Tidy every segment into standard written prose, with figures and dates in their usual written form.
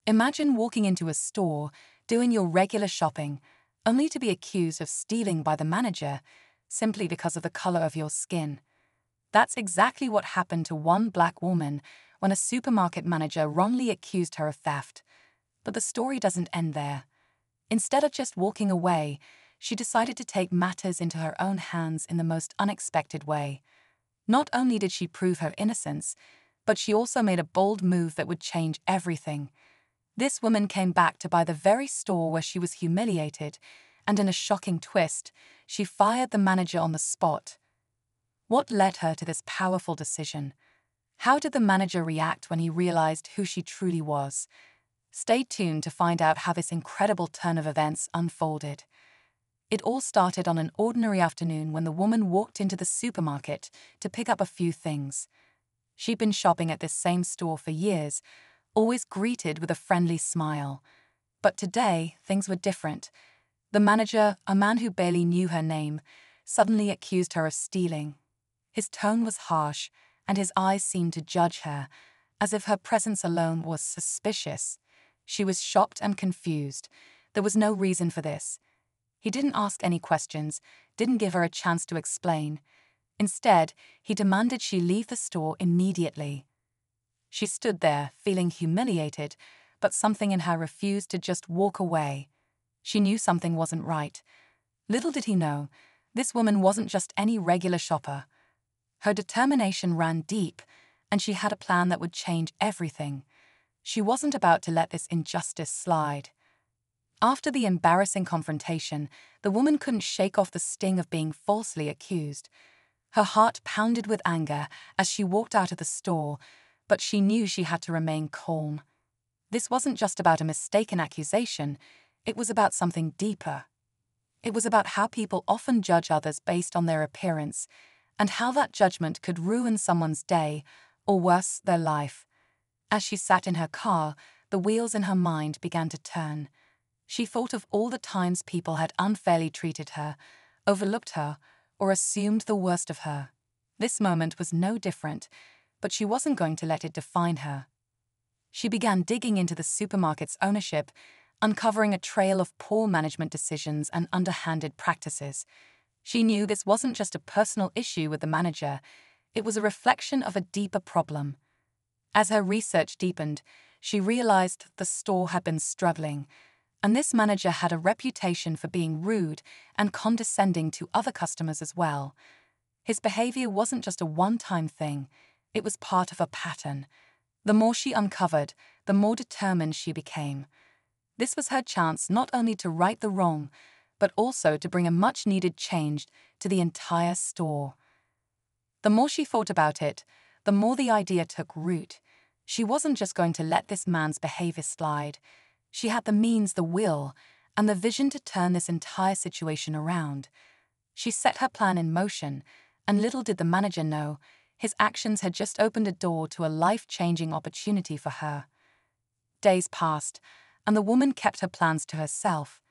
Imagine walking into a store, doing your regular shopping, only to be accused of stealing by the manager simply because of the color of your skin. That's exactly what happened to one black woman when a supermarket manager wrongly accused her of theft. But the story doesn't end there. Instead of just walking away, she decided to take matters into her own hands in the most unexpected way. Not only did she prove her innocence, but she also made a bold move that would change everything. This woman came back to buy the very store where she was humiliated, and in a shocking twist, she fired the manager on the spot. What led her to this powerful decision? How did the manager react when he realized who she truly was? Stay tuned to find out how this incredible turn of events unfolded. It all started on an ordinary afternoon when the woman walked into the supermarket to pick up a few things. She'd been shopping at this same store for years, always greeted with a friendly smile. But today, things were different. The manager, a man who barely knew her name, suddenly accused her of stealing. His tone was harsh, and his eyes seemed to judge her, as if her presence alone was suspicious. She was shocked and confused. There was no reason for this. He didn't ask any questions, didn't give her a chance to explain. Instead, he demanded she leave the store immediately. She stood there, feeling humiliated, but something in her refused to just walk away. She knew something wasn't right. Little did he know, this woman wasn't just any regular shopper. Her determination ran deep, and she had a plan that would change everything. She wasn't about to let this injustice slide. After the embarrassing confrontation, the woman couldn't shake off the sting of being falsely accused. Her heart pounded with anger as she walked out of the store, but she knew she had to remain calm. This wasn't just about a mistaken accusation, it was about something deeper. It was about how people often judge others based on their appearance, and how that judgment could ruin someone's day, or worse, their life. As she sat in her car, the wheels in her mind began to turn. She thought of all the times people had unfairly treated her, overlooked her, or assumed the worst of her. This moment was no different, but she wasn't going to let it define her. She began digging into the supermarket's ownership, uncovering a trail of poor management decisions and underhanded practices. She knew this wasn't just a personal issue with the manager, it was a reflection of a deeper problem. As her research deepened, she realized the store had been struggling, and this manager had a reputation for being rude and condescending to other customers as well. His behavior wasn't just a one-time thing, it was part of a pattern. The more she uncovered, the more determined she became. This was her chance not only to right the wrong, but also to bring a much-needed change to the entire store. The more she thought about it, the more the idea took root. She wasn't just going to let this man's behavior slide. She had the means, the will, and the vision to turn this entire situation around. She set her plan in motion, and little did the manager know, his actions had just opened a door to a life-changing opportunity for her. Days passed, and the woman kept her plans to herself.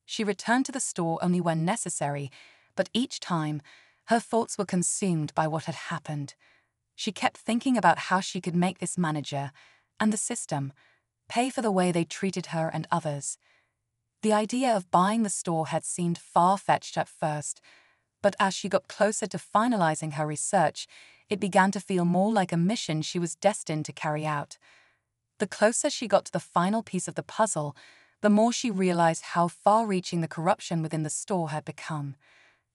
She returned to the store only when necessary, but each time, her thoughts were consumed by what had happened. She kept thinking about how she could make this manager, and the system, pay for the way they treated her and others. The idea of buying the store had seemed far-fetched at first, but as she got closer to finalizing her research, it began to feel more like a mission she was destined to carry out. The closer she got to the final piece of the puzzle, the more she realized how far-reaching the corruption within the store had become.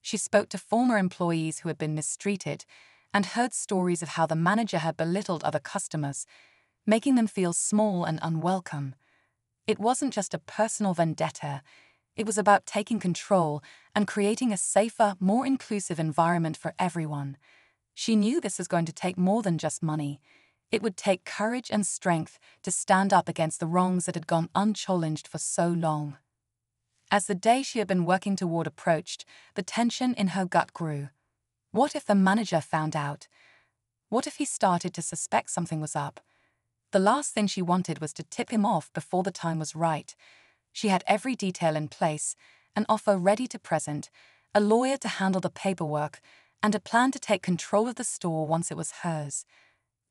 She spoke to former employees who had been mistreated and heard stories of how the manager had belittled other customers, making them feel small and unwelcome. It wasn't just a personal vendetta, it was about taking control and creating a safer, more inclusive environment for everyone. She knew this was going to take more than just money. It would take courage and strength to stand up against the wrongs that had gone unchallenged for so long. As the day she had been working toward approached, the tension in her gut grew. What if the manager found out? What if he started to suspect something was up? The last thing she wanted was to tip him off before the time was right. She had every detail in place, an offer ready to present, a lawyer to handle the paperwork, and a plan to take control of the store once it was hers.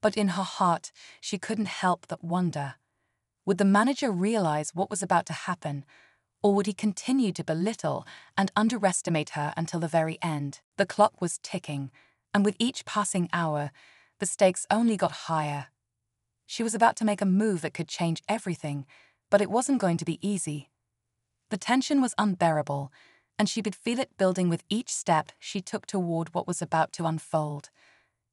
But in her heart, she couldn't help but wonder. Would the manager realize what was about to happen, or would he continue to belittle and underestimate her until the very end? The clock was ticking, and with each passing hour, the stakes only got higher. She was about to make a move that could change everything, but it wasn't going to be easy. The tension was unbearable, and she could feel it building with each step she took toward what was about to unfold.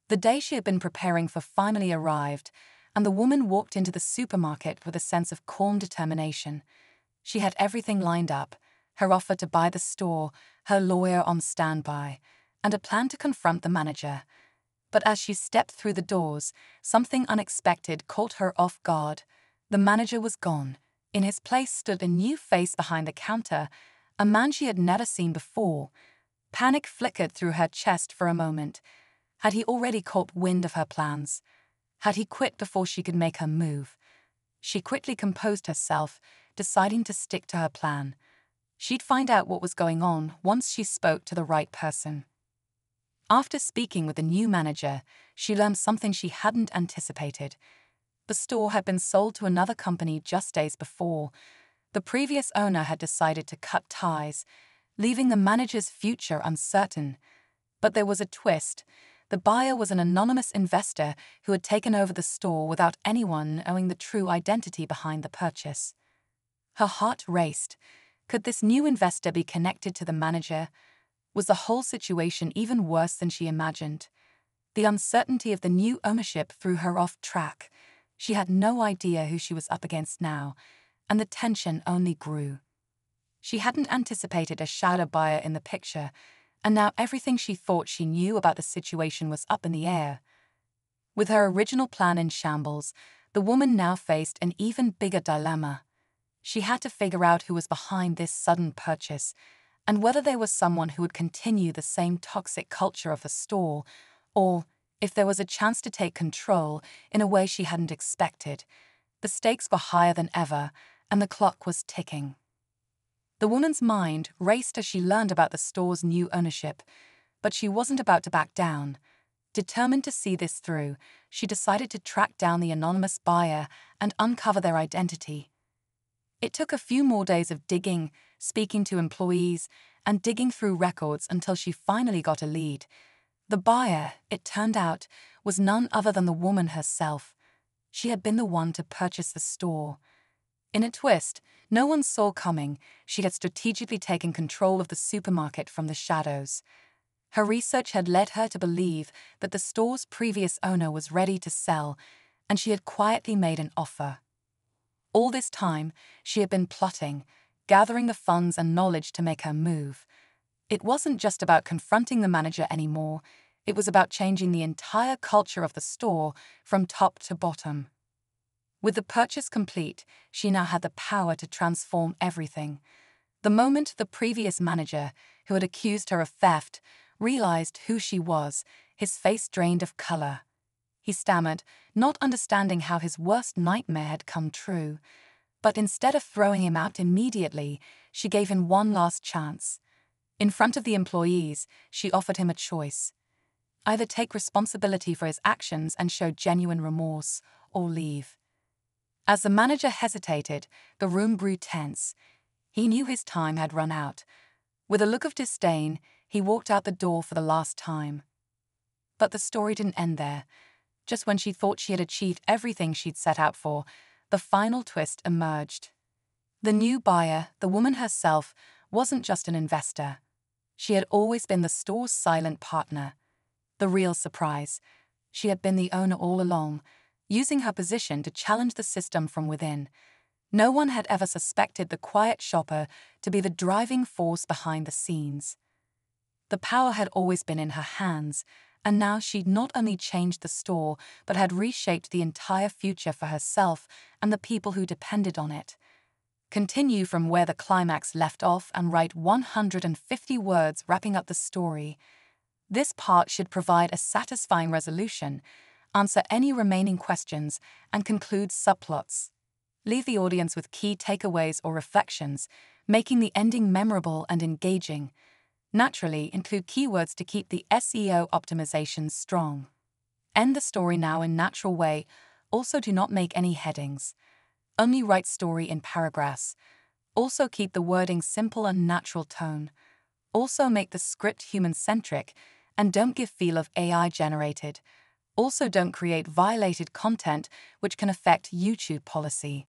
The day she had been preparing for finally arrived, and the woman walked into the supermarket with a sense of calm determination. She had everything lined up, her offer to buy the store, her lawyer on standby, and a plan to confront the manager. But as she stepped through the doors, something unexpected caught her off guard. The manager was gone. In his place stood a new face behind the counter, a man she had never seen before. Panic flickered through her chest for a moment. Had he already caught wind of her plans? Had he quit before she could make her move? She quickly composed herself, deciding to stick to her plan. She'd find out what was going on once she spoke to the right person. After speaking with the new manager, she learned something she hadn't anticipated. The store had been sold to another company just days before. The previous owner had decided to cut ties, leaving the manager's future uncertain. But there was a twist. The buyer was an anonymous investor who had taken over the store without anyone knowing the true identity behind the purchase. Her heart raced. Could this new investor be connected to the manager? Was the whole situation even worse than she imagined? The uncertainty of the new ownership threw her off track. She had no idea who she was up against now, and the tension only grew. She hadn't anticipated a shadow buyer in the picture, and now everything she thought she knew about the situation was up in the air. With her original plan in shambles, the woman now faced an even bigger dilemma. She had to figure out who was behind this sudden purchase, and whether there was someone who would continue the same toxic culture of the store, or if there was a chance to take control in a way she hadn't expected. The stakes were higher than ever, and the clock was ticking. The woman's mind raced as she learned about the store's new ownership, but she wasn't about to back down. Determined to see this through, she decided to track down the anonymous buyer and uncover their identity. It took a few more days of digging, speaking to employees, and digging through records until she finally got a lead. The buyer, it turned out, was none other than the woman herself. She had been the one to purchase the store. In a twist no one saw coming, she had strategically taken control of the supermarket from the shadows. Her research had led her to believe that the store's previous owner was ready to sell, and she had quietly made an offer. All this time, she had been plotting, gathering the funds and knowledge to make her move. It wasn't just about confronting the manager anymore, it was about changing the entire culture of the store from top to bottom. With the purchase complete, she now had the power to transform everything. The moment the previous manager, who had accused her of theft, realized who she was, his face drained of color. He stammered, not understanding how his worst nightmare had come true. But instead of throwing him out immediately, she gave him one last chance. In front of the employees, she offered him a choice. Either take responsibility for his actions and show genuine remorse, or leave. As the manager hesitated, the room grew tense. He knew his time had run out. With a look of disdain, he walked out the door for the last time. But the story didn't end there. Just when she thought she had achieved everything she'd set out for, the final twist emerged. The new buyer, the woman herself, wasn't just an investor. She had always been the store's silent partner. The real surprise, she had been the owner all along, using her position to challenge the system from within. No one had ever suspected the quiet shopper to be the driving force behind the scenes. The power had always been in her hands, and now she'd not only changed the store, but had reshaped the entire future for herself and the people who depended on it. Continue from where the climax left off and write 150 words wrapping up the story. This part should provide a satisfying resolution, answer any remaining questions, and conclude subplots. Leave the audience with key takeaways or reflections, making the ending memorable and engaging. Naturally, include keywords to keep the SEO optimization strong. End the story now in natural way. Also, do not make any headings. Only write story in paragraphs. Also keep the wording simple and natural tone. Also make the script human-centric and don't give feel of AI-generated. Also don't create violated content which can affect YouTube policy.